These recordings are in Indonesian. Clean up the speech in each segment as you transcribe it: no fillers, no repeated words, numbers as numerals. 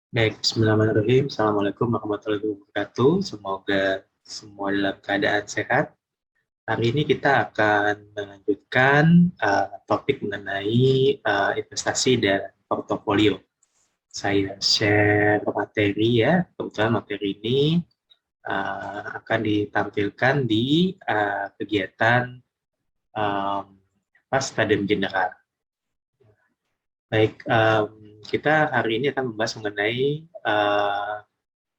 Baik, bismillahirrahmanirrahim. Assalamualaikum warahmatullahi wabarakatuh. Semoga semua dalam keadaan sehat. Hari ini kita akan melanjutkan topik mengenai investasi dan portofolio. Saya share materi ya, kebetulan materi ini akan ditampilkan di kegiatan um, Stadium General. Baik, kita hari ini akan membahas mengenai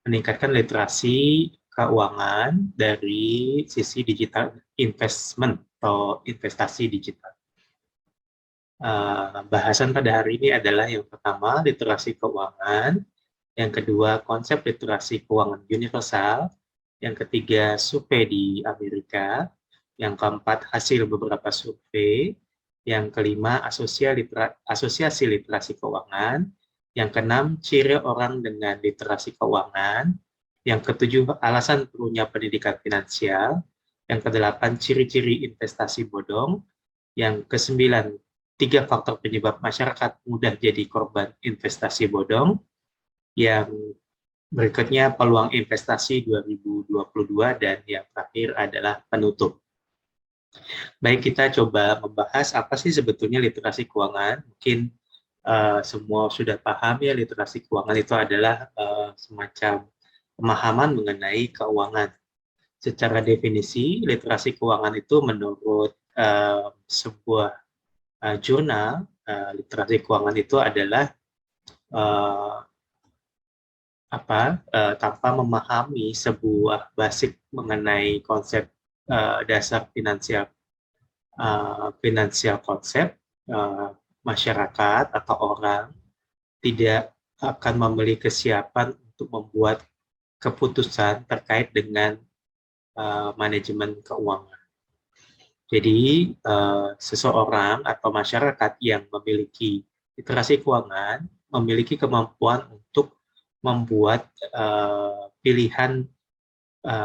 meningkatkan literasi keuangan dari sisi digital investment atau investasi digital. Bahasan pada hari ini adalah yang pertama, literasi keuangan, yang kedua, konsep literasi keuangan universal, yang ketiga, survei di Amerika, yang keempat, hasil beberapa survei, yang kelima, asosiasi literasi keuangan, yang keenam, ciri orang dengan literasi keuangan, yang ketujuh, alasan perlunya pendidikan finansial, yang kedelapan, ciri-ciri investasi bodong, yang kesembilan, 3 faktor penyebab masyarakat mudah jadi korban investasi bodong, yang berikutnya peluang investasi 2022, dan yang terakhir adalah penutup. Baik, kita coba membahas apa sih sebetulnya literasi keuangan. Mungkin semua sudah paham ya, literasi keuangan itu adalah semacam pemahaman mengenai keuangan. Secara definisi, literasi keuangan itu menurut sebuah jurnal, literasi keuangan itu adalah tanpa memahami sebuah basic mengenai konsep dasar finansial konsep, masyarakat atau orang tidak akan memiliki kesiapan untuk membuat keputusan terkait dengan manajemen keuangan. Jadi, seseorang atau masyarakat yang memiliki literasi keuangan memiliki kemampuan untuk membuat pilihan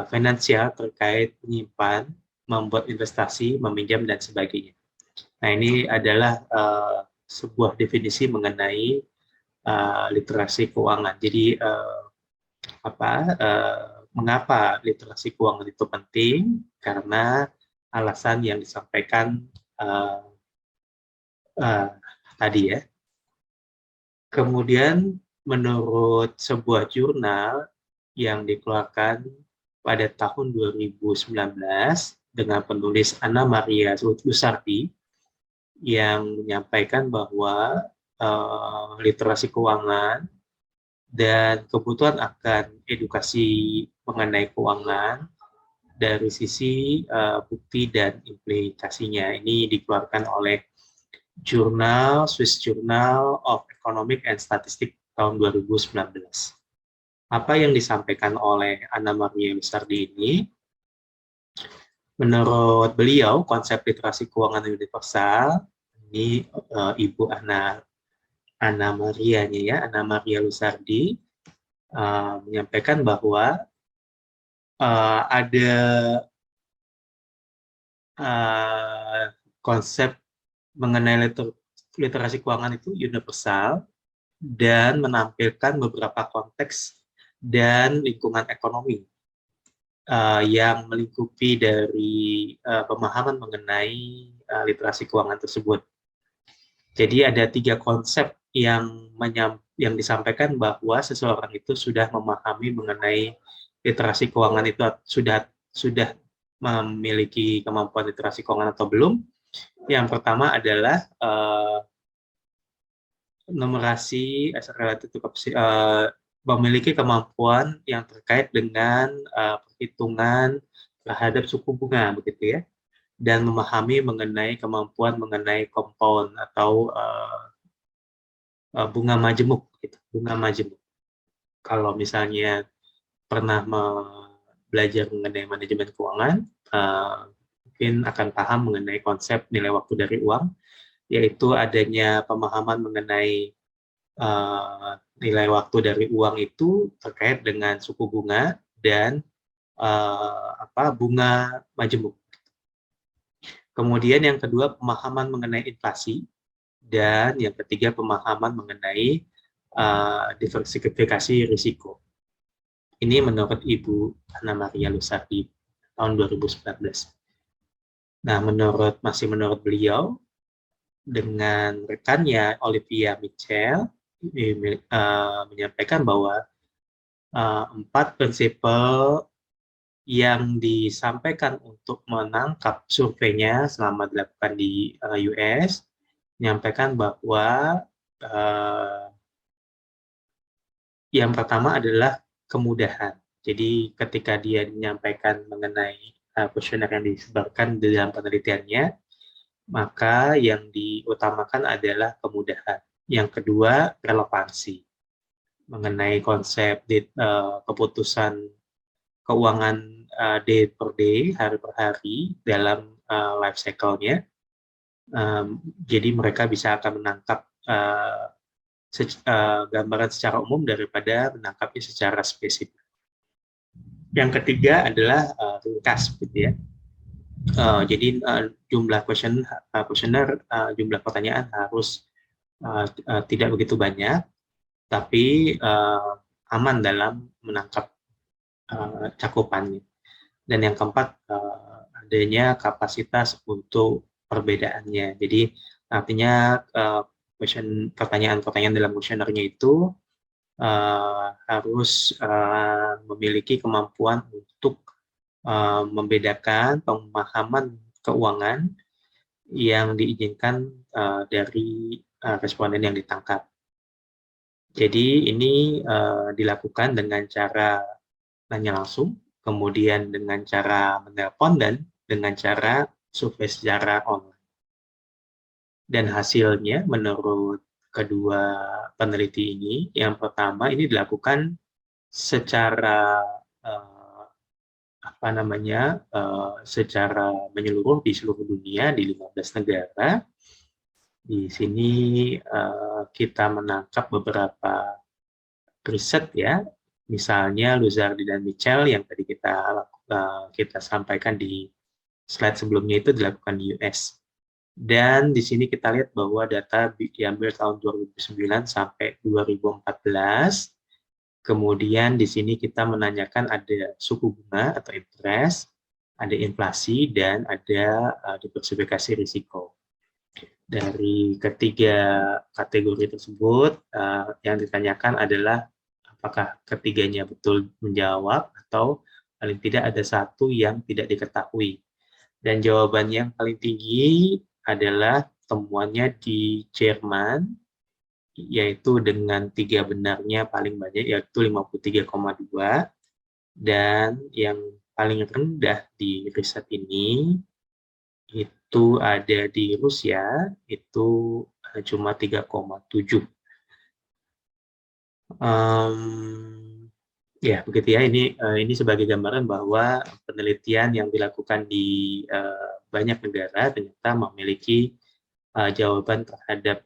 finansial terkait menyimpan, membuat investasi, meminjam, dan sebagainya. Nah, ini adalah sebuah definisi mengenai literasi keuangan. Jadi, mengapa literasi keuangan itu penting? Karena alasan yang disampaikan uh, uh, tadi ya. Kemudian menurut sebuah jurnal yang dikeluarkan pada tahun 2019 dengan penulis Anna Maria Lusardi yang menyampaikan bahwa literasi keuangan dan kebutuhan akan edukasi mengenai keuangan dari sisi bukti dan implikasinya. Ini dikeluarkan oleh Swiss Journal of Economic and Statistics tahun 2019. Apa yang disampaikan oleh Anna Maria Lusardi ini, menurut beliau, konsep literasi keuangan universal, ini Ibu Anna Maria Lusardi, menyampaikan bahwa ada konsep mengenai literasi keuangan itu universal dan menampilkan beberapa konteks dan lingkungan ekonomi yang melingkupi dari pemahaman mengenai literasi keuangan tersebut. Jadi ada 3 konsep yang disampaikan bahwa seseorang itu sudah memahami mengenai literasi keuangan itu sudah memiliki kemampuan literasi keuangan atau belum. Yang pertama adalah numerasi memiliki kemampuan yang terkait dengan perhitungan terhadap suku bunga, begitu ya, dan memahami mengenai kemampuan mengenai compound atau bunga majemuk, gitu. Bunga majemuk. Kalau misalnya pernah belajar mengenai manajemen keuangan, mungkin akan paham mengenai konsep nilai waktu dari uang, yaitu adanya pemahaman mengenai nilai waktu dari uang itu terkait dengan suku bunga dan bunga majemuk. Kemudian yang kedua, pemahaman mengenai inflasi, dan yang ketiga, pemahaman mengenai diversifikasi risiko. Ini menurut Ibu Anna Maria Lusardi tahun 2019. Nah, masih menurut beliau, dengan rekannya Olivia Mitchell menyampaikan bahwa 4 prinsipal yang disampaikan untuk menangkap surveinya selama dilakukan di US, menyampaikan bahwa yang pertama adalah kemudahan. Jadi ketika dia menyampaikan mengenai kuesioner yang disebarkan di dalam penelitiannya, maka yang diutamakan adalah kemudahan. Yang kedua, relevansi. Mengenai konsep keputusan keuangan day per day, hari per hari, dalam life cycle-nya. Jadi mereka bisa akan menangkap gambaran secara umum daripada menangkapnya secara spesifik. Yang ketiga adalah ringkas, gitu ya. Jadi jumlah kuesioner, jumlah pertanyaan harus tidak begitu banyak, tapi aman dalam menangkap cakupannya. Dan yang keempat, adanya kapasitas untuk perbedaannya. Jadi artinya pertanyaan-pertanyaan dalam kuesionernya itu harus memiliki kemampuan untuk membedakan pemahaman keuangan yang diizinkan dari responden yang ditangkap. Jadi ini dilakukan dengan cara tanya langsung, kemudian dengan cara menelpon, dan dengan cara survei secara online. Dan hasilnya menurut kedua peneliti ini, yang pertama ini dilakukan secara secara menyeluruh di seluruh dunia di 15 negara. Di sini kita menangkap beberapa riset ya, misalnya Lusardi dan Mitchell yang tadi kita sampaikan di slide sebelumnya itu dilakukan di US. Dan di sini kita lihat bahwa data diambil tahun 2009 sampai 2014. Kemudian di sini kita menanyakan ada suku bunga atau interest, ada inflasi, dan ada diversifikasi risiko. Dari ketiga kategori tersebut, yang ditanyakan adalah apakah ketiganya betul menjawab atau paling tidak ada satu yang tidak diketahui. Dan jawaban yang paling tinggi adalah temuannya di Jerman, yaitu dengan 3 benarnya paling banyak, yaitu 53,2. Dan yang paling rendah di riset ini itu ada di Rusia, itu cuma 3,7. Ya, begitu ya. Ini sebagai gambaran bahwa penelitian yang dilakukan di banyak negara ternyata memiliki jawaban terhadap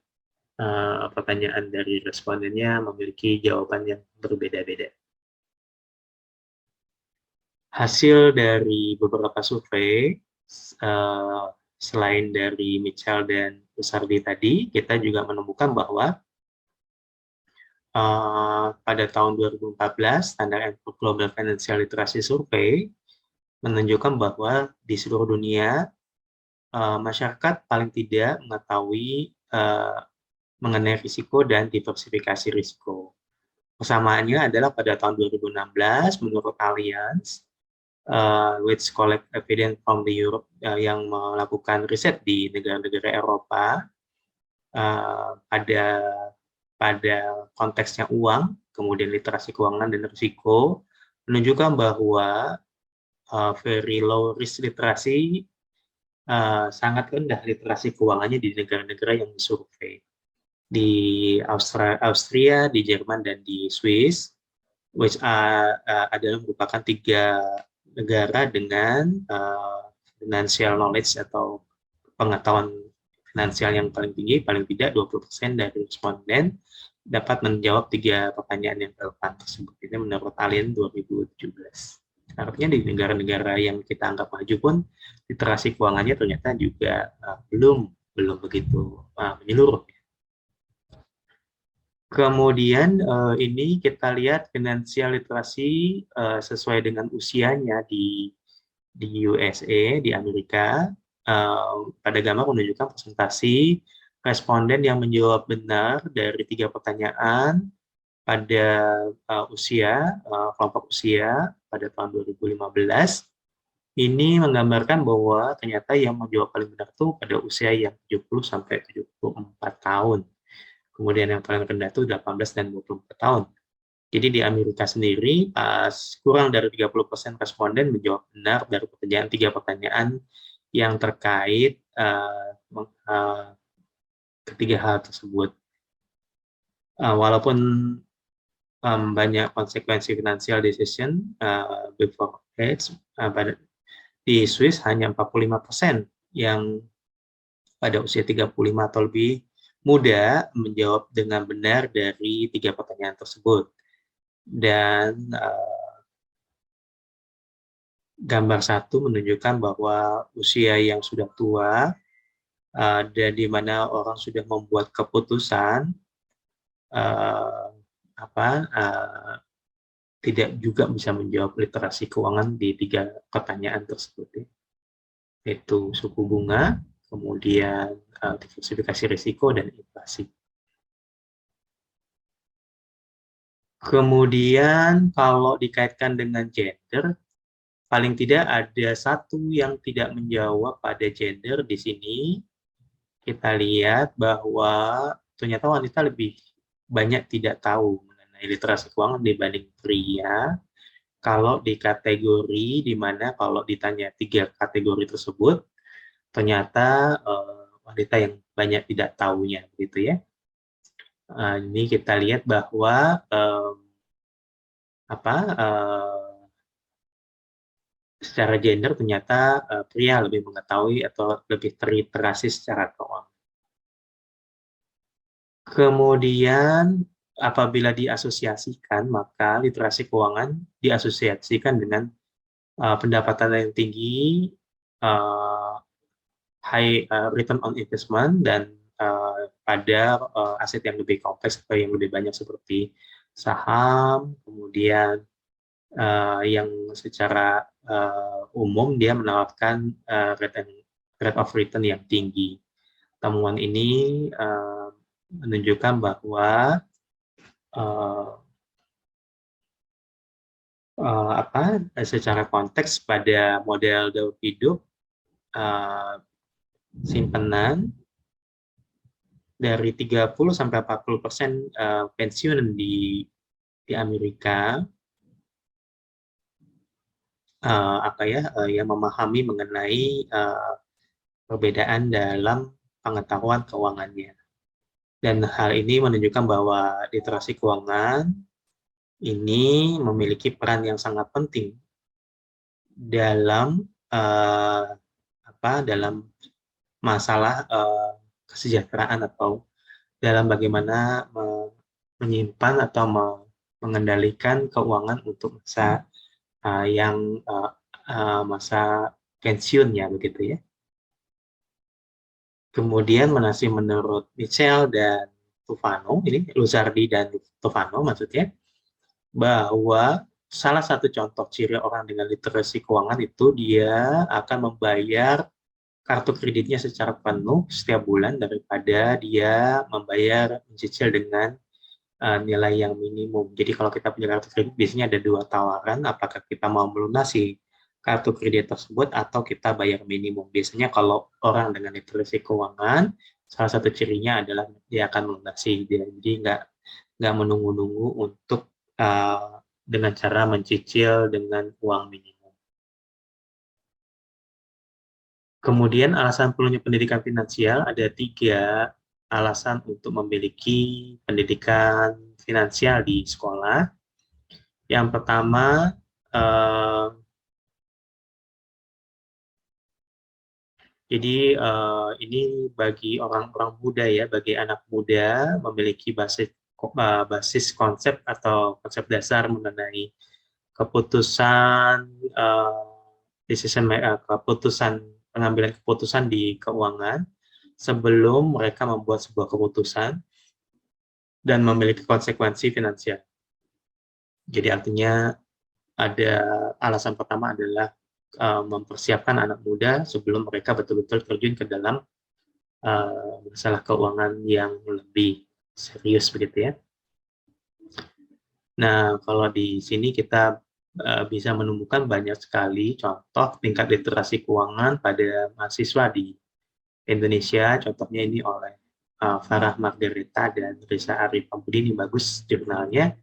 pertanyaan dari respondennya, memiliki jawaban yang berbeda-beda. Hasil dari beberapa survei, selain dari Mitchell dan Lusardi tadi, kita juga menemukan bahwa pada tahun 2014, Standard & Poor's Global Financial Literacy Survey menunjukkan bahwa di seluruh dunia, masyarakat paling tidak mengetahui mengenai risiko dan diversifikasi risiko. Persamaannya adalah pada tahun 2016, menurut Allianz, which collect evidence from the Europe, yang melakukan riset di negara-negara Eropa, pada konteksnya uang, kemudian literasi keuangan dan risiko, menunjukkan bahwa very low risk literasi, sangat rendah literasi keuangannya di negara-negara yang disurvei. Di Austria, di Jerman, dan di Swiss, which adalah merupakan 3 negara dengan financial knowledge atau pengetahuan finansial yang paling tinggi. Paling tidak 20% dari responden dapat menjawab 3 pertanyaan yang relevan tersebut. Ini menurut Allianz 2017. Artinya di negara-negara yang kita anggap maju pun literasi keuangannya ternyata juga belum begitu menyeluruh. Kemudian ini kita lihat finansial literasi sesuai dengan usianya di USA, di Amerika. Pada gambar menunjukkan presentasi responden yang menjawab benar dari 3 pertanyaan pada kelompok usia pada tahun 2015. Ini menggambarkan bahwa ternyata yang menjawab paling benar itu pada usia yang 70 sampai 74 tahun. Kemudian yang paling rendah itu 18 dan 24 tahun. Jadi di Amerika sendiri, kurang dari 30% responden menjawab benar dari tiga pertanyaan yang terkait ketiga hal tersebut. Walaupun banyak konsekuensi financial decision before age, di Swiss hanya 45% yang pada usia 35 atau lebih muda menjawab dengan benar dari 3 pertanyaan tersebut. Dan gambar 1 menunjukkan bahwa usia yang sudah tua dan di mana orang sudah membuat keputusan tidak juga bisa menjawab literasi keuangan di 3 pertanyaan tersebut, yaitu suku bunga, kemudian diversifikasi risiko, dan inflasi. Kemudian kalau dikaitkan dengan gender, paling tidak ada satu yang tidak menjawab pada gender di sini. Kita lihat bahwa ternyata wanita lebih banyak tidak tahu mengenai literasi keuangan dibanding pria. Kalau di kategori di mana kalau ditanya 3 kategori tersebut, ternyata wanita yang banyak tidak tahunya, gitu ya. Ini kita lihat bahwa secara gender ternyata pria lebih mengetahui atau lebih terliterasi secara keuangan. Kemudian apabila diasosiasikan, maka literasi keuangan diasosiasikan dengan pendapatan yang tinggi, high return on investment, dan pada aset yang lebih kompleks atau yang lebih banyak seperti saham, kemudian yang secara umum dia menawarkan rate of return yang tinggi. Temuan ini menunjukkan bahwa secara konteks pada model daur hidup simpanan dari 30 sampai 40% pensiun di Amerika yang memahami mengenai perbedaan dalam pengetahuan keuangannya. Dan hal ini menunjukkan bahwa literasi keuangan ini memiliki peran yang sangat penting dalam dalam masalah kesejahteraan atau dalam bagaimana menyimpan atau mengendalikan keuangan untuk masa pensiunnya, begitu ya. Kemudian menurut Mitchell dan Tufano, ini Luzzardi dan Tufano maksudnya, bahwa salah satu contoh ciri orang dengan literasi keuangan itu dia akan membayar kartu kreditnya secara penuh setiap bulan daripada dia membayar mencicil dengan nilai yang minimum. Jadi kalau kita punya kartu kredit biasanya ada 2 tawaran, apakah kita mau melunasi kartu kredit tersebut atau kita bayar minimum. Biasanya kalau orang dengan literasi keuangan, salah satu cirinya adalah dia akan melunasi. Jadi nggak menunggu-nunggu untuk dengan cara mencicil dengan uang minimum. Kemudian alasan perlunya pendidikan finansial, ada 3 alasan untuk memiliki pendidikan finansial di sekolah. Yang pertama, jadi ini bagi orang-orang muda ya, bagi anak muda memiliki basis konsep atau konsep dasar mengenai keputusan pengambilan keputusan di keuangan sebelum mereka membuat sebuah keputusan. dan memiliki konsekuensi finansial. Jadi artinya ada alasan pertama adalah mempersiapkan anak muda sebelum mereka betul-betul terjun ke dalam masalah keuangan yang lebih serius begitu ya. Nah, kalau di sini kita bisa menemukan banyak sekali contoh tingkat literasi keuangan pada mahasiswa di Indonesia. Contohnya ini oleh Farah Margareta dan Risa Arif Pambudi, ini bagus jurnalnya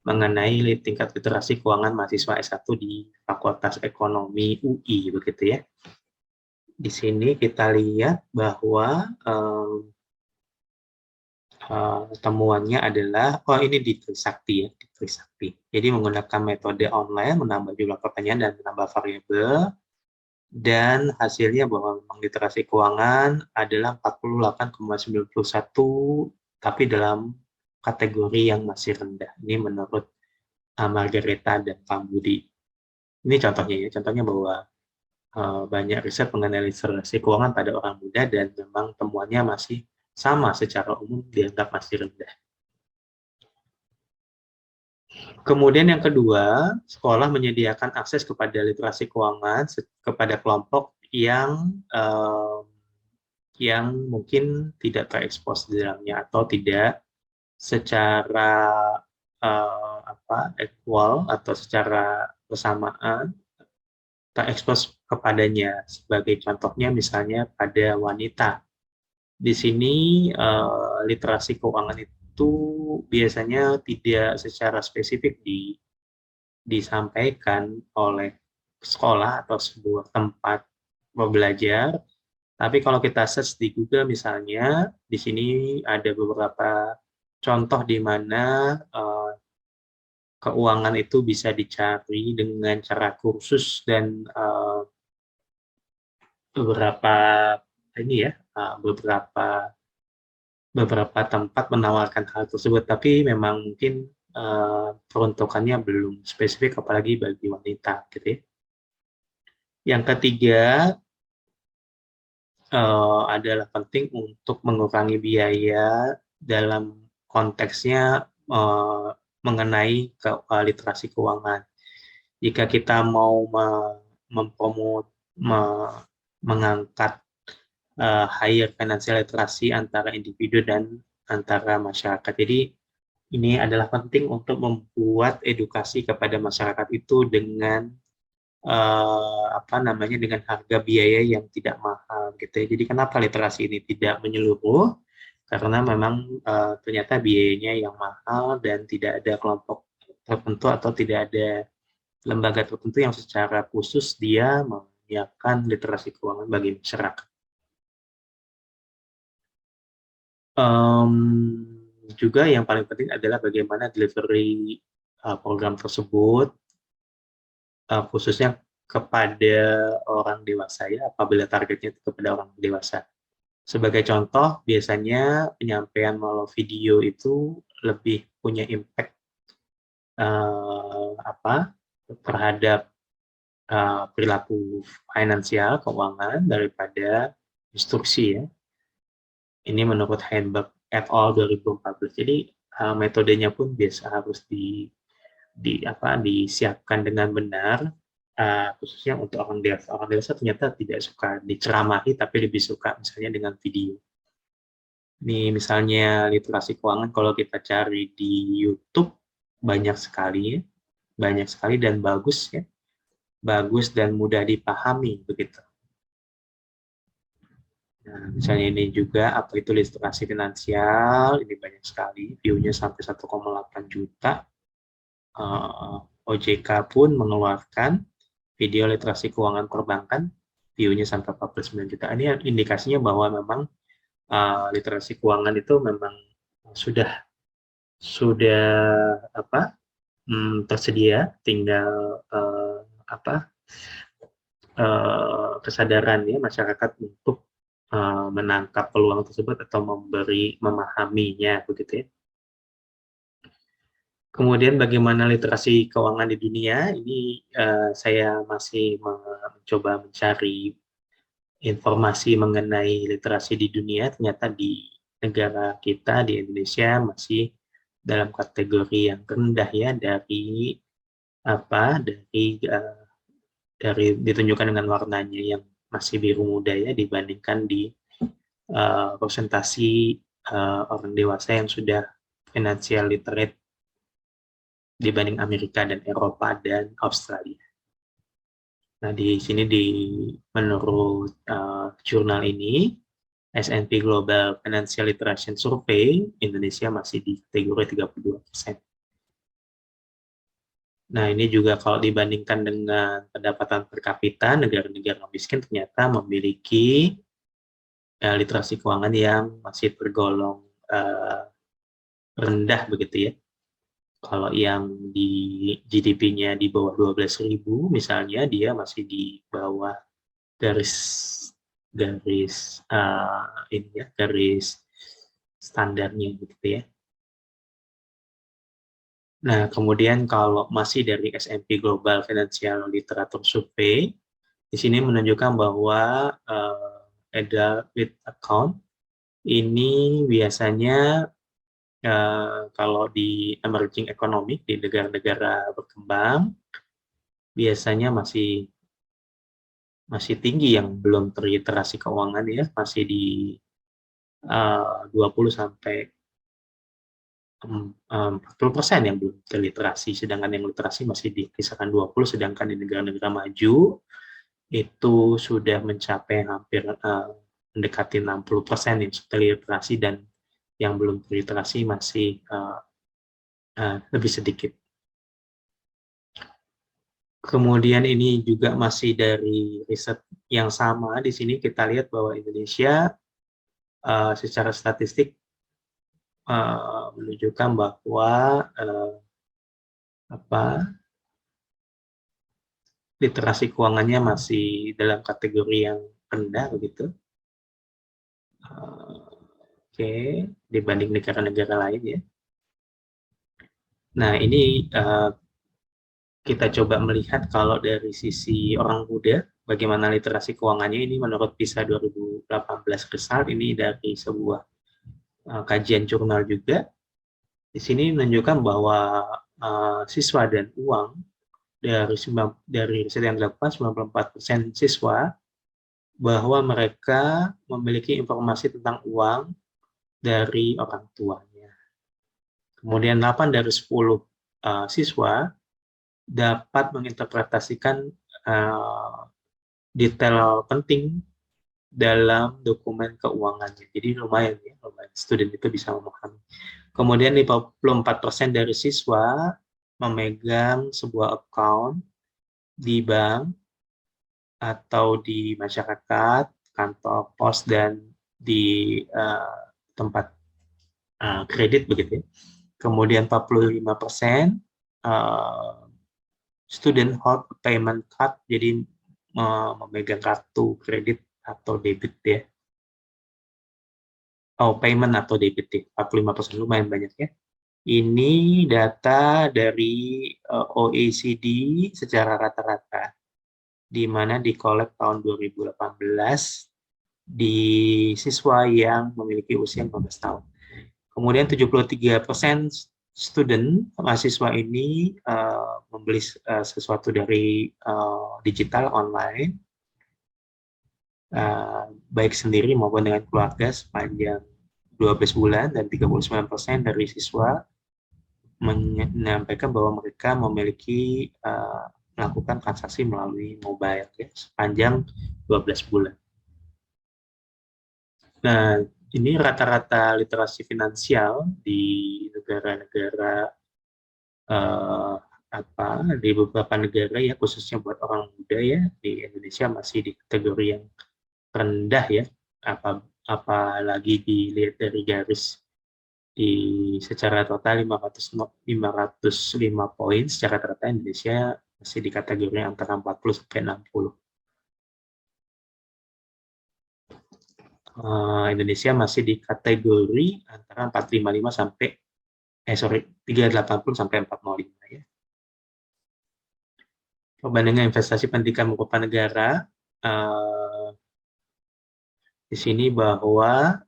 mengenai tingkat literasi keuangan mahasiswa S1 di Fakultas Ekonomi UI begitu ya. Di sini kita lihat bahwa temuannya adalah, ini di Trisakti ya, di Trisakti. Jadi menggunakan metode online, menambah jumlah pertanyaan dan menambah variabel, dan hasilnya bahwa memang literasi keuangan adalah 48,91, tapi dalam kategori yang masih rendah. Ini menurut Margareta dan Pambudi. Ini contohnya ya, contohnya bahwa banyak riset mengenai literasi keuangan pada orang muda dan memang temuannya masih sama secara umum dianggap masih rendah. Kemudian yang kedua, sekolah menyediakan akses kepada literasi keuangan kepada kelompok yang mungkin tidak terekspos di dalamnya atau tidak secara equal atau secara bersamaan terekspos kepadanya. Sebagai contohnya misalnya pada wanita. Di sini literasi keuangan itu biasanya tidak secara spesifik disampaikan oleh sekolah atau sebuah tempat belajar. Tapi kalau kita search di Google misalnya, di sini ada beberapa contoh di mana keuangan itu bisa dicari dengan cara kursus dan beberapa tempat menawarkan hal tersebut, tapi memang mungkin peruntukannya belum spesifik, apalagi bagi wanita, gitu ya. Yang ketiga adalah penting untuk mengurangi biaya dalam konteksnya mengenai literasi keuangan. Jika kita mau mengangkat higher financial literasi antara individu dan antara masyarakat. Jadi ini adalah penting untuk membuat edukasi kepada masyarakat itu dengan dengan harga biaya yang tidak mahal gitu ya. Jadi kenapa literasi ini tidak menyeluruh? Karena memang ternyata biayanya yang mahal dan tidak ada kelompok tertentu atau tidak ada lembaga tertentu yang secara khusus dia menyiapkan literasi keuangan bagi masyarakat. Juga yang paling penting adalah bagaimana delivery program tersebut, khususnya kepada orang dewasa ya, apabila targetnya itu kepada orang dewasa. Sebagai contoh, biasanya penyampaian melalui video itu lebih punya impact terhadap perilaku finansial, keuangan, daripada instruksi ya. Ini menurut Heinberg et al. 2014. Jadi metodenya pun biasa harus disiapkan dengan benar, khususnya untuk orang dewasa. Orang dewasa ternyata tidak suka diceramahi, tapi lebih suka misalnya dengan video. Ini misalnya literasi keuangan, kalau kita cari di YouTube banyak sekali dan bagus ya, bagus dan mudah dipahami begitu. Nah, misalnya ini juga apa itu literasi finansial, ini banyak sekali, view-nya sampai 1,8 juta. OJK pun mengeluarkan video literasi keuangan perbankan, view-nya sampai 49 juta. Ini indikasinya bahwa memang literasi keuangan itu memang sudah tersedia, tinggal kesadaran ya masyarakat untuk menangkap peluang tersebut atau memahaminya begitu ya. Kemudian bagaimana literasi keuangan di dunia? Ini saya masih mencoba mencari informasi mengenai literasi di dunia. Ternyata di negara kita di Indonesia masih dalam kategori yang rendah ya, dari ditunjukkan dengan warnanya yang masih biru muda ya, dibandingkan di presentasi orang dewasa yang sudah financial literate dibanding Amerika dan Eropa dan Australia. Nah, di sini menurut jurnal ini, S&P Global Financial Literacy Survey, Indonesia masih di kategori 32%. Nah, ini juga kalau dibandingkan dengan pendapatan per kapita, negara-negara miskin ternyata memiliki literasi keuangan yang masih tergolong rendah begitu ya. Kalau yang di GDP-nya di bawah 12.000 misalnya, dia masih di bawah garis standarnya gitu ya. Nah, kemudian kalau masih dari S&P Global Financial Literature Survey, di sini menunjukkan bahwa adult with account ini biasanya kalau di emerging economy, di negara-negara berkembang, biasanya masih tinggi yang belum terliterasi keuangan ya, masih di 20 sampai 40% yang belum terliterasi, sedangkan yang literasi masih di kisaran 20, sedangkan di negara-negara maju itu sudah mencapai hampir mendekati 60% yang sudah terliterasi, dan yang belum terliterasi masih lebih sedikit. Kemudian ini juga masih dari riset yang sama. Di sini kita lihat bahwa Indonesia secara statistik menunjukkan bahwa literasi keuangannya masih dalam kategori yang rendah begitu. Oke, dibanding negara-negara lain ya. Nah, ini kita coba melihat kalau dari sisi orang muda, bagaimana literasi keuangannya. Ini menurut PISA 2018 result, ini dari sebuah kajian jurnal juga. Di sini menunjukkan bahwa siswa dan uang, dari riset yang dilakukan, 94% siswa bahwa mereka memiliki informasi tentang uang dari orang tuanya. Kemudian 8 dari 10 siswa dapat menginterpretasikan detail penting dalam dokumen keuangannya. Jadi lumayan ya, student itu bisa memahami. Kemudian 54% dari siswa memegang sebuah account di bank atau di masyarakat, kantor pos, dan di tempat kredit begitu ya. Kemudian 45% student hold payment card, jadi memegang kartu kredit atau debit ya. Payment atau debit ya, 45%, lumayan banyak ya. Ini data dari OECD secara rata-rata, di mana dikolek tahun 2018 di siswa yang memiliki usia 15 tahun. Kemudian 73% student, mahasiswa ini membeli sesuatu dari digital online, baik sendiri maupun dengan keluarga sepanjang 12 bulan, dan 39% dari siswa menyampaikan bahwa mereka memiliki melakukan transaksi melalui mobile ya, sepanjang 12 bulan. Nah, ini rata-rata literasi finansial di negara-negara di beberapa negara ya, khususnya buat orang muda ya, di Indonesia masih di kategori yang rendah ya, apalagi dilihat dari garis secara total 505 poin, secara rata Indonesia masih di kategori antara 40 sampai 60. Indonesia masih di kategori antara 455 sampai 380 sampai 405 ya. Perbandingan investasi pendidikan berupa negara, di sini bahwa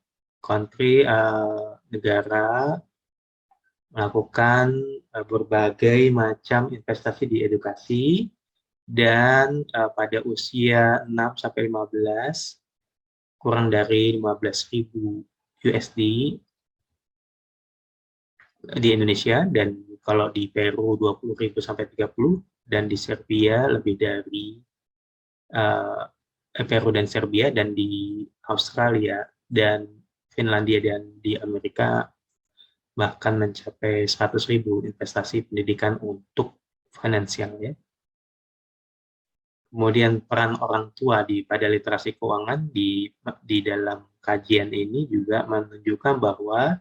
negara melakukan berbagai macam investasi di edukasi, dan pada usia 6-15 kurang dari 15.000 USD di Indonesia, dan kalau di Peru 20.000 sampai 30, dan di Serbia lebih dari Peru dan Serbia, dan di Australia dan Finlandia dan di Amerika bahkan mencapai 100.000 investasi pendidikan untuk finansial ya. Kemudian peran orang tua pada literasi keuangan di dalam kajian ini juga menunjukkan bahwa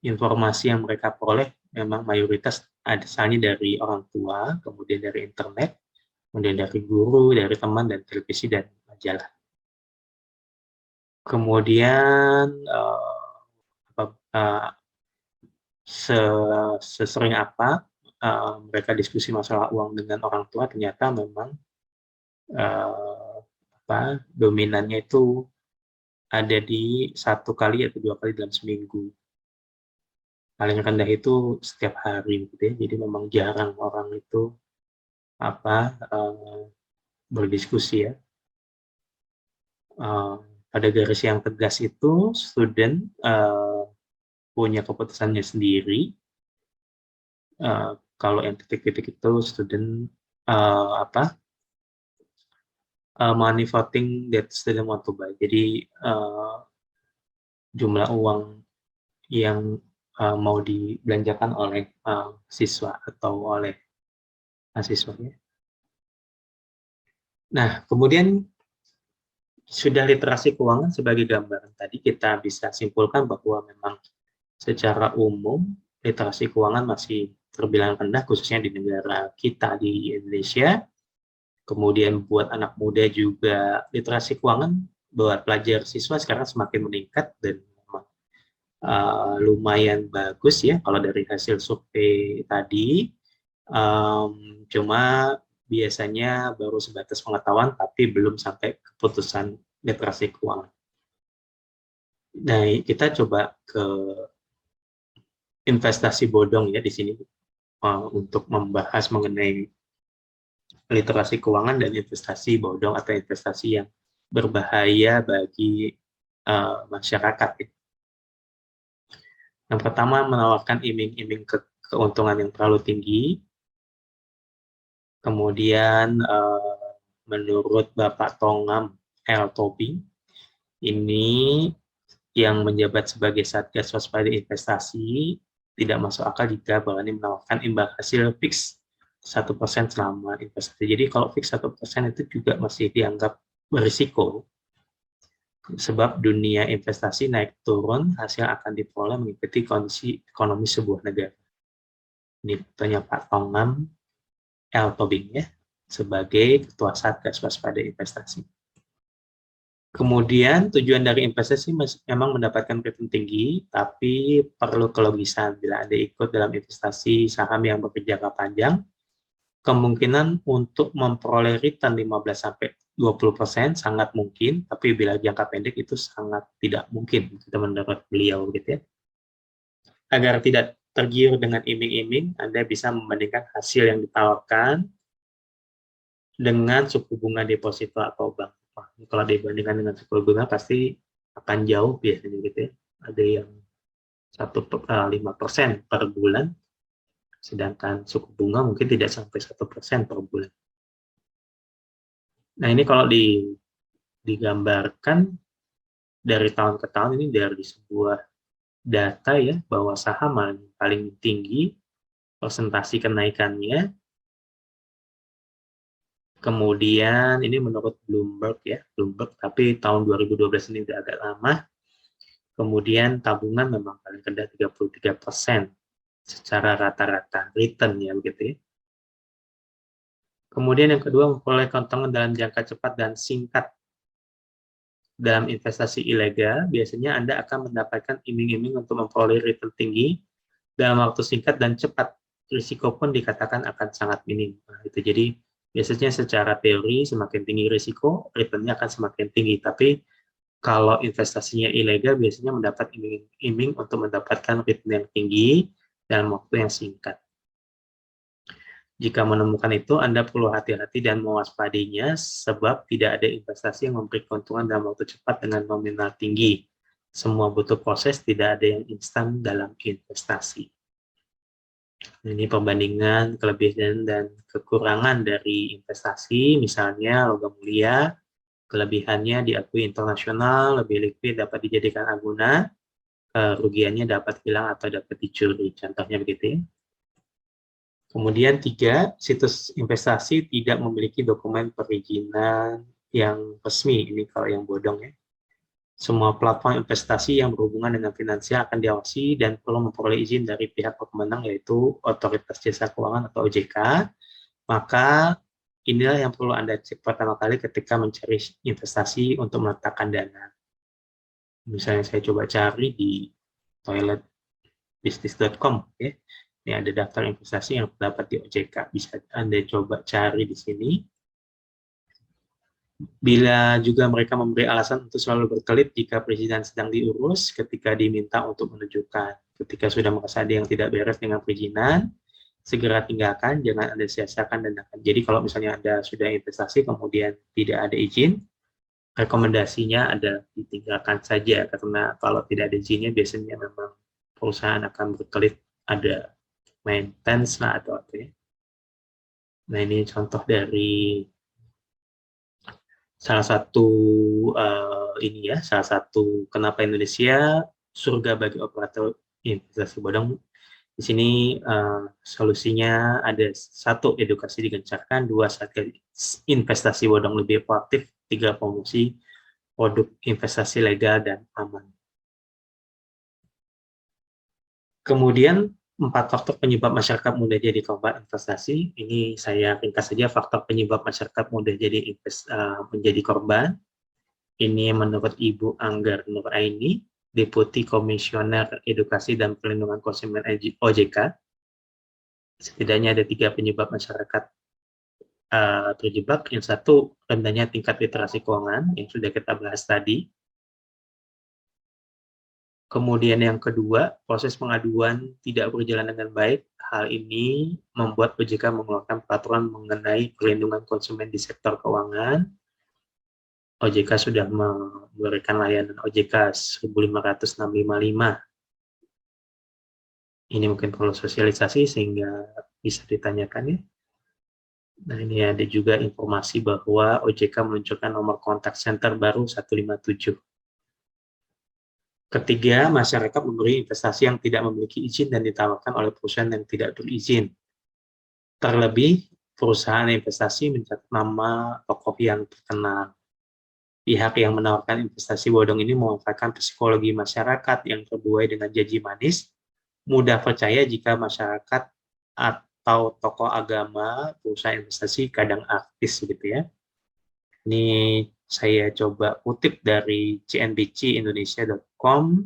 informasi yang mereka peroleh memang mayoritas asalnya dari orang tua, kemudian dari internet, kemudian dari guru, dari teman, dan televisi dan majalah. Kemudian sesering apa mereka diskusi masalah uang dengan orang tua, ternyata memang dominannya itu ada di 1 kali atau 2 kali dalam seminggu. Paling rendah itu setiap hari gitu ya. Jadi memang jarang orang itu berdiskusi ya. Pada garis yang tegas itu student punya keputusannya sendiri. Kalau yang titik-titik itu student money voting that student want to buy. Jadi jumlah uang yang mau dibelanjakan oleh siswa atau oleh mahasiswanya. Nah, kemudian sudah literasi keuangan sebagai gambaran tadi, kita bisa simpulkan bahwa memang secara umum literasi keuangan masih terbilang rendah, khususnya di negara kita di Indonesia. Kemudian buat anak muda juga literasi keuangan buat pelajar siswa sekarang semakin meningkat, dan memang lumayan bagus ya kalau dari hasil survei tadi. Cuma biasanya baru sebatas pengetahuan tapi belum sampai keputusan literasi keuangan. Nah, kita coba ke investasi bodong ya di sini untuk membahas mengenai literasi keuangan dan investasi bodong atau investasi yang berbahaya bagi masyarakat. Yang pertama, menawarkan iming-iming keuntungan yang terlalu tinggi. Kemudian menurut Bapak Tongam L. Tobing, ini yang menjabat sebagai Satgas Waspada Investasi, tidak masuk akal jika berani menawarkan imbal hasil fix 1% selama investasi. Jadi kalau fix 1% itu juga masih dianggap berisiko, sebab dunia investasi naik turun, hasil akan diperoleh mengikuti kondisi ekonomi sebuah negara. Ini tanya Pak Tongam L. Tobing ya, sebagai Ketua Satgas Waspada Investasi. Kemudian tujuan dari investasi memang mendapatkan return tinggi, tapi perlu kelogisan. Bila Anda ikut dalam investasi saham yang berjangka panjang, kemungkinan untuk memperoleh return 15-20% sangat mungkin, tapi bila jangka pendek itu sangat tidak mungkin, itu menurut beliau gitu ya. Agar tidak tergiur dengan iming-iming, Anda bisa membandingkan hasil yang ditawarkan dengan suku bunga deposito atau bank. Kalau dibandingkan dengan suku bunga pasti akan jauh biasanya gitu ya. Ada yang 5% per bulan, sedangkan suku bunga mungkin tidak sampai 1% per bulan. Nah, ini kalau digambarkan dari tahun ke tahun, ini dari sebuah data ya, bahwa saham paling tinggi persentase kenaikannya. Kemudian ini menurut Bloomberg ya, tapi tahun 2012 ini udah agak lama. Kemudian tabungan memang paling rendah 33% secara rata-rata return ya begitu ya. Kemudian yang kedua, memperoleh keuntungan dalam jangka cepat dan singkat. Dalam investasi ilegal, biasanya Anda akan mendapatkan iming-iming untuk memperoleh return tinggi dalam waktu singkat dan cepat. Risiko pun dikatakan akan sangat minim. Nah, itu jadi biasanya secara teori semakin tinggi risiko, return-nya akan semakin tinggi. Tapi Kalau investasinya ilegal, biasanya mendapat iming-iming untuk mendapatkan return yang tinggi dalam waktu yang singkat. Jika menemukan itu, Anda perlu hati-hati dan mewaspadinya, sebab tidak ada investasi yang memberi keuntungan dalam waktu cepat dengan nominal tinggi. Semua butuh proses, tidak ada yang instan dalam investasi. Ini pembandingan kelebihan dan kekurangan dari investasi, misalnya logam mulia, kelebihannya diakui internasional, lebih liquid, dapat dijadikan agunan, kerugiannya dapat hilang atau dapat dicuri. Contohnya begitu ya. Kemudian 3, situs investasi tidak memiliki dokumen perizinan yang resmi. Ini kalau yang bodong ya. Semua platform investasi yang berhubungan dengan finansial akan diawasi dan perlu memperoleh izin dari pihak pemenang, yaitu Otoritas Jasa Keuangan atau OJK. Maka inilah yang perlu Anda cek pertama kali ketika mencari investasi untuk meletakkan dana. Misalnya saya coba cari di toiletbusiness.com, ya. Ini ada daftar investasi yang terdapat di OJK. Bisa Anda coba cari di sini. Bila juga mereka memberi alasan untuk selalu berkelit jika perizinan sedang diurus, ketika diminta untuk menunjukkan. Ketika sudah merasa ada yang tidak beres dengan perizinan, segera tinggalkan, jangan Anda sia-siakan danakan. Jadi kalau misalnya Anda sudah investasi kemudian tidak ada izin, rekomendasinya adalah ditinggalkan saja, karena kalau tidak ada izinnya biasanya memang perusahaan akan berkelit, ada maintenance lah atau apa ya. Nah ini contoh dari salah satu salah satu kenapa Indonesia surga bagi operator investasi bodong. Di sini solusinya ada: 1, edukasi digencarkan, 2, saat investasi bodong lebih proaktif, 3, promosi produk investasi legal dan aman. Kemudian 4 faktor penyebab masyarakat mudah jadi korban investasi. Ini saya ringkas saja faktor penyebab masyarakat mudah jadi menjadi korban. Ini menurut Ibu Anggar Nuraini, Deputi Komisioner Edukasi dan Perlindungan Konsumen OJK. Setidaknya ada 3 penyebab masyarakat terjebak. Yang 1, rendahnya tingkat literasi keuangan, yang sudah kita bahas tadi. Kemudian yang kedua, proses pengaduan tidak berjalan dengan baik. Hal ini membuat OJK mengeluarkan peraturan mengenai perlindungan konsumen di sektor keuangan. OJK sudah memberikan layanan OJK 1555. Ini mungkin perlu sosialisasi sehingga bisa ditanyakan ya. Nah ini ada juga informasi bahwa OJK meluncurkan nomor kontak center baru 157. Ketiga, masyarakat memberi investasi yang tidak memiliki izin dan ditawarkan oleh perusahaan yang tidak berizin. Terlebih, perusahaan investasi mencatat nama tokoh yang terkenal. Pihak yang menawarkan investasi bodong ini memanfaatkan psikologi masyarakat yang terbuai dengan janji manis, mudah percaya jika masyarakat atau tokoh agama, perusahaan investasi, kadang artis gitu ya. Ini saya coba kutip dari cnbcindonesia.com,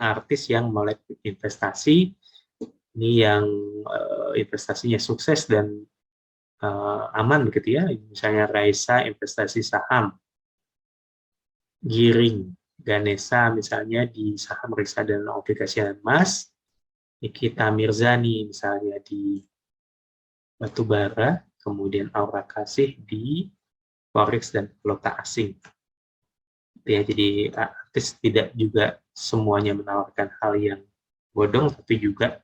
artis yang melek investasi, ini yang investasinya sukses dan aman begitu ya. Misalnya Raisa investasi saham, Giring Ganesha misalnya di saham reksadana obligasi emas, Nikita Mirzani misalnya di batubara, kemudian Aura Kasih di forex dan valuta asing. Ya, jadi artis tidak juga semuanya menawarkan hal yang bodong, tapi juga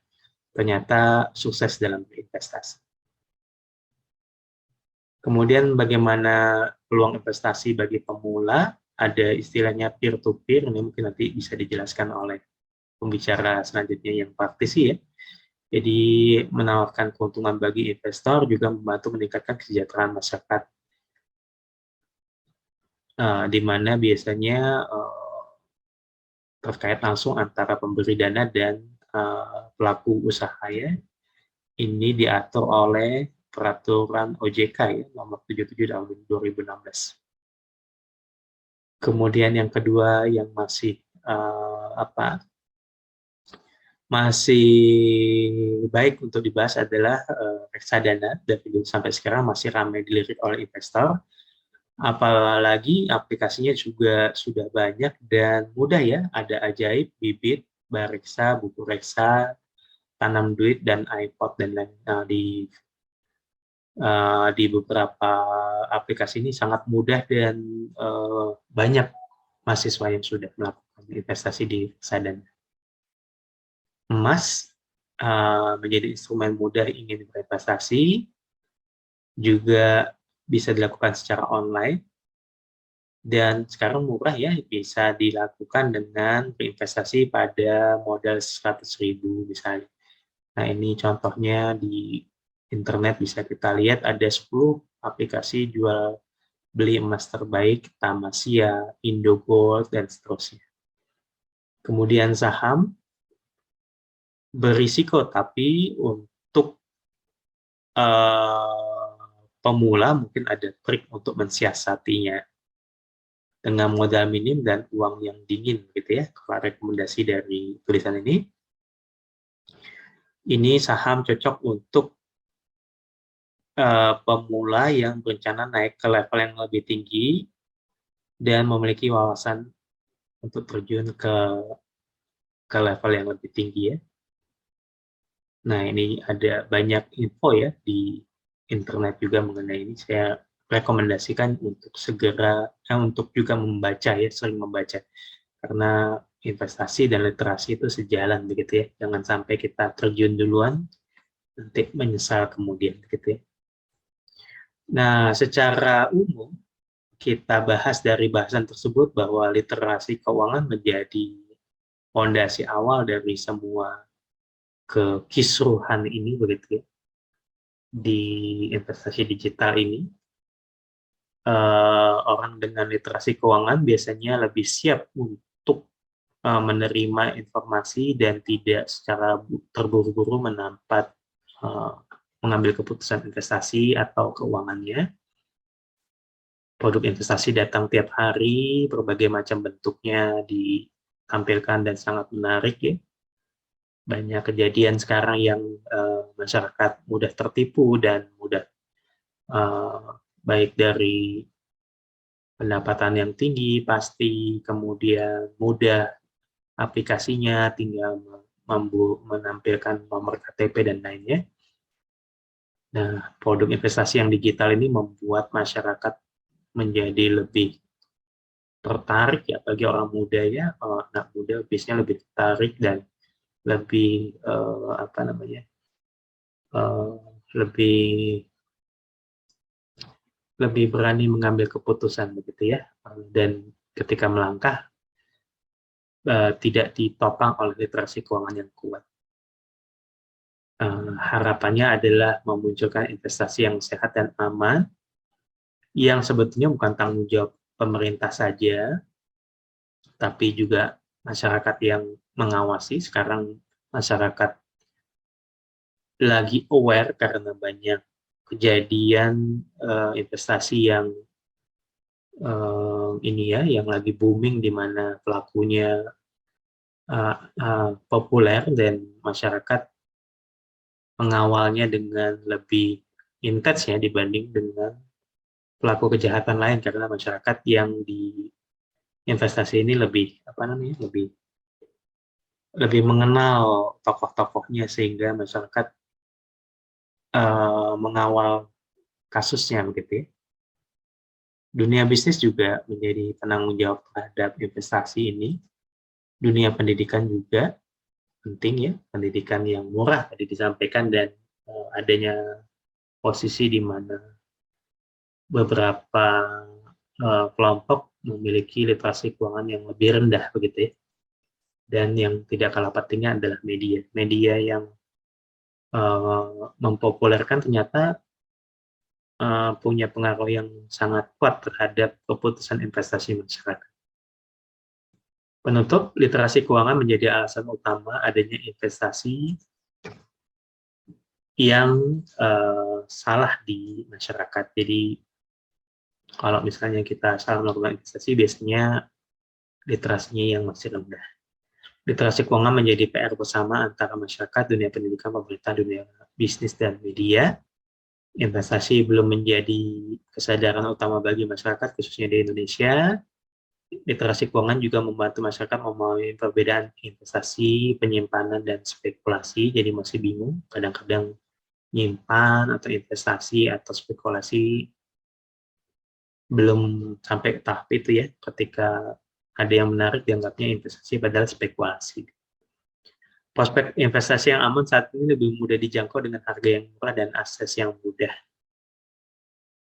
ternyata sukses dalam berinvestasi. Kemudian bagaimana peluang investasi bagi pemula? Ada istilahnya peer-to-peer, ini mungkin nanti bisa dijelaskan oleh pembicara selanjutnya yang praktisi ya. Jadi menawarkan keuntungan bagi investor, juga membantu meningkatkan kesejahteraan masyarakat, di mana biasanya terkait langsung antara pemberi dana dan pelaku usaha ya. Ini diatur oleh peraturan OJK ya, nomor 77 tahun 2016. Kemudian yang kedua yang masih masih baik untuk dibahas adalah reksadana, dari dulu sampai sekarang masih ramai dilirik oleh investor. Apalagi aplikasinya juga sudah banyak dan mudah ya. Ada Ajaib, Bibit, Bareksa, Buku Reksa, Tanam Duit, dan iPod dan lain. Nah, di beberapa aplikasi ini sangat mudah dan banyak mahasiswa yang sudah melakukan investasi di reksadana. Emas menjadi instrumen mudah ingin berinvestasi, juga bisa dilakukan secara online, dan sekarang murah ya, bisa dilakukan dengan berinvestasi pada modal 100.000 misalnya. Nah, ini contohnya di internet bisa kita lihat ada 10 aplikasi jual beli emas terbaik, Tamasya, Indogold, dan seterusnya. Kemudian saham berisiko, tapi untuk pemula mungkin ada trik untuk mensiasatinya dengan modal minim dan uang yang dingin, gitu ya. Kalau rekomendasi dari tulisan ini saham cocok untuk pemula yang berencana naik ke level yang lebih tinggi dan memiliki wawasan untuk terjun ke level yang lebih tinggi ya. Nah, ini ada banyak info ya di internet juga mengenai ini. Saya rekomendasikan untuk segera, untuk juga membaca ya, sering membaca. Karena investasi dan literasi itu sejalan begitu ya. Jangan sampai kita terjun duluan, nanti menyesal kemudian gitu ya. Nah, secara umum, kita bahas dari bahasan tersebut bahwa literasi keuangan menjadi fondasi awal dari semua kekisruhan ini begitu ya. Di investasi digital ini, orang dengan literasi keuangan biasanya lebih siap untuk menerima informasi dan tidak secara terburu-buru mengambil keputusan investasi atau keuangannya. Produk investasi datang tiap hari, berbagai macam bentuknya ditampilkan dan sangat menarik ya. Banyak kejadian sekarang yang masyarakat mudah tertipu dan mudah baik dari pendapatan yang tinggi pasti, kemudian mudah aplikasinya, tinggal menampilkan nomor KTP dan lainnya. Nah, produk investasi yang digital ini membuat masyarakat menjadi lebih tertarik ya, bagi orang muda ya, anak muda biasanya lebih tertarik dan lebih lebih berani mengambil keputusan begitu ya, dan ketika melangkah tidak ditopang oleh literasi keuangan yang kuat. Harapannya adalah memunculkan investasi yang sehat dan aman, yang sebetulnya bukan tanggung jawab pemerintah saja, tapi juga masyarakat yang mengawasi. Sekarang masyarakat lagi aware karena banyak kejadian investasi yang yang lagi booming, di mana pelakunya populer dan masyarakat mengawalnya dengan lebih intens ya dibanding dengan pelaku kejahatan lain, karena masyarakat yang di investasi ini lebih mengenal tokoh-tokohnya, sehingga masyarakat mengawal kasusnya begitu ya. Dunia bisnis juga menjadi penanggung jawab terhadap investasi ini. Dunia pendidikan juga penting ya, pendidikan yang murah tadi disampaikan, dan adanya posisi di mana beberapa kelompok memiliki literasi keuangan yang lebih rendah begitu ya. Dan yang tidak kalah pentingnya adalah media. Media yang mempopulerkan ternyata punya pengaruh yang sangat kuat terhadap keputusan investasi masyarakat. Penutup, literasi keuangan menjadi alasan utama adanya investasi yang salah di masyarakat. Jadi, kalau misalnya kita salah melakukan investasi, biasanya literasinya yang masih rendah. Literasi keuangan menjadi PR bersama antara masyarakat, dunia pendidikan, pemerintah, dunia bisnis, dan media. investasi belum menjadi kesadaran utama bagi masyarakat, khususnya di Indonesia. Literasi keuangan juga membantu masyarakat memahami perbedaan investasi, penyimpanan, dan spekulasi. Jadi masih bingung, kadang-kadang nyimpan atau investasi atau spekulasi belum sampai ke tahap itu ya, ketika ada yang menarik dianggapnya investasi padahal spekulasi. Prospek investasi yang aman saat ini lebih mudah dijangkau dengan harga yang murah dan akses yang mudah.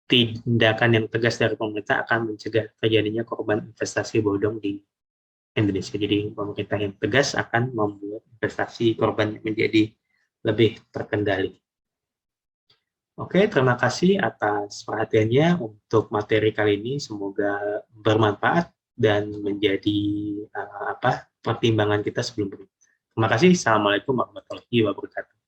Tindakan yang tegas dari pemerintah akan mencegah terjadinya korban investasi bodong di Indonesia. Jadi pemerintah yang tegas akan membuat investasi korban menjadi lebih terkendali. Oke, terima kasih atas perhatiannya untuk materi kali ini. Semoga bermanfaat dan menjadi pertimbangan kita sebelum berikutnya. Terima kasih. Assalamualaikum warahmatullahi wabarakatuh.